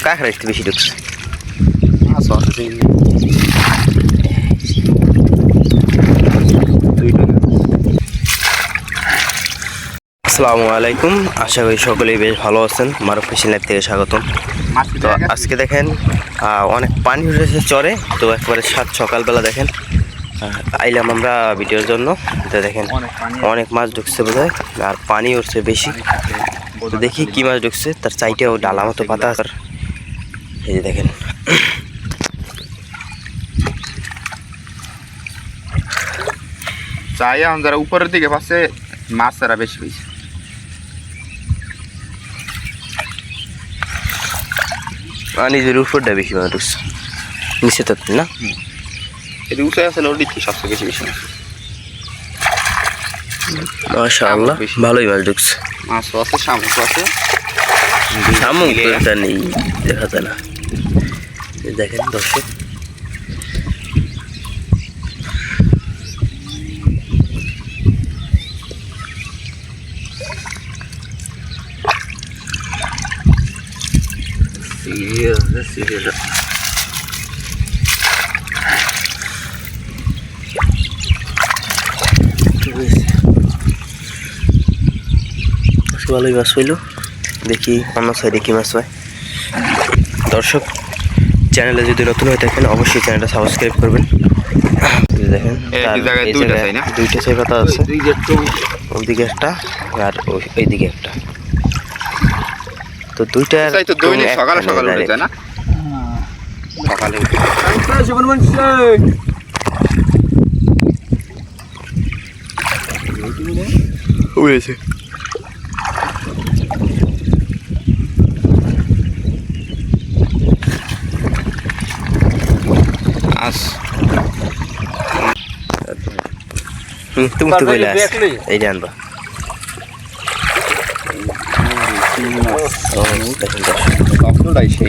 কাঁকড়া একটু বেশি ঢুকছে। আসসালামু আলাইকুম, আশা করি সকলেই বেশ ভালো আছেন। মারুফ ফিশিং লাইভ থেকে স্বাগতম। তো আজকে দেখেন অনেক পানি উঠেছে চরে, তো একবারে সকালবেলা দেখেন আইলাম আমরা ভিডিওর জন্য। তো দেখেন অনেক মাছ ঢুকছে বোধহয়, আর পানি উঠছে বেশি। তো দেখি কি মাছ ঢুকছে, তার চাইটেও ডালা মতো পাতা। এই যে দেখেন চাই এখন যারা উপরের দিকে পাচ্ছে মাছ ছাড়া বেশি হয়েছে। নিজের উপরটা বেশি মাছ ঢুকছে, নিচে তো না। এটি উঁচু আছে নদীর থেকে সবচেয়ে বেশি বেশি মাশাআল্লাহ, ভালোই মাছ ঢুকছে। মাছও আছে, শামুকও আছে। শামুক তো নেই, দেখা যায় না। দেখেন দর্শক, ভালোই মাছ হইল। দেখি অন্য সাইডে কি মাছ হয়। দর্শক, চ্যানেলে যদি নতুন হয়ে থাকেন অবশ্যই চ্যানেলটা সাবস্ক্রাইব করবেন। দেখেন দুইটা চাই পাতা আছে, ওইদিকে একটা আর ওইদিকে একটা। তো দুইটা সকালে সকালে উঠে যায় না, সকালে উঠেছে। তুমি তো কইলা এই জানবা।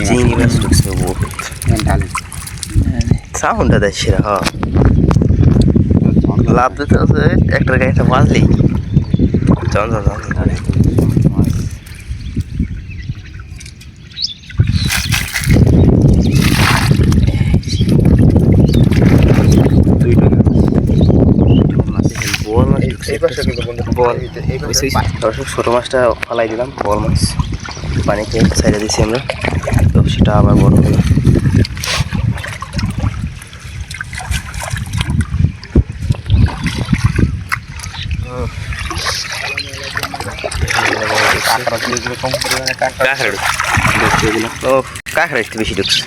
চিংড়ি মাছ ঢুকছে বহুত, সাউন্ডটা দেয় সেরা। হ লাভ দিতে আছে একটা গাড়িটা বাজলি জন জন জন। ছোট মাছটা ফালাই দিলাম, বল মাছ পানিতে ছেড়ে দিয়েছি আমরা, তো সেটা আবার বড় হলো। কাঁকড়া একটু বেশি ঢুকছে।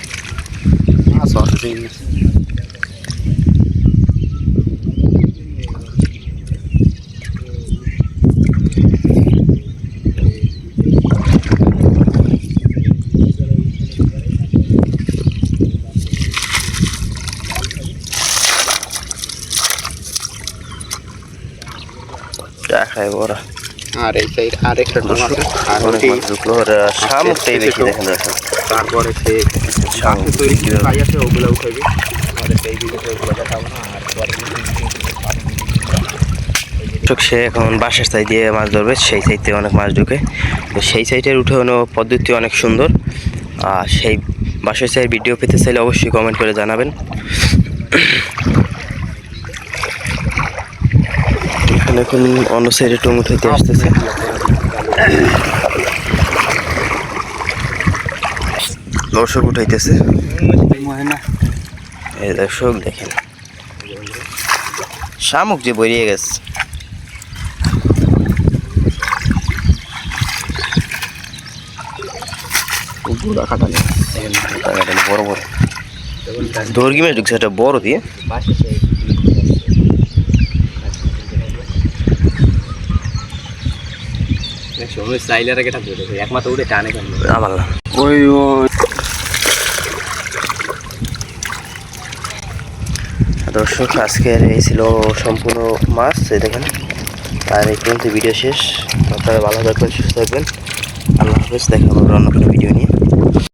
বড় আর এই সাইড আরেকটা শামুকটাই বেশি দেখেন। তারপরে সে শামুক তৈরি করে খাই আছে, ওগুলোও খাইবে। আমাদের এই ভিডিওতে ওগুলো দেখাবো না। আর সে এখন বাঁশের সাইড দিয়ে মাছ ধরবে, সেই সাইড থেকে অনেক মাছ ঢুকে। তো সেই সাইডের উঠানো পদ্ধতি অনেক সুন্দর। আর সেই বাঁশের সাইড ভিডিও পেতে চাইলে অবশ্যই কমেন্ট করে জানাবেন। এখন অন্য সাইডে টং উঠাইতে আসতেছে। দর্শক উঠাইতেছে, এই দর্শক দেখেন শামুক যে বেরিয়ে গেছে। বড় বড় দর্গি মাছ ঢুকছে, একটা বড় দিয়ে। দর্শক, আজকের এই ছিল সম্পূর্ণ মাছ, এই দেখেন। আর এই পর্যন্ত ভিডিও শেষ। আপনারা ভালো থাকবেন, সুস্থ থাকবেন। আল্লাহ হাফেজ, দেখা হবে অন্য কোনো ভিডিও নিয়ে।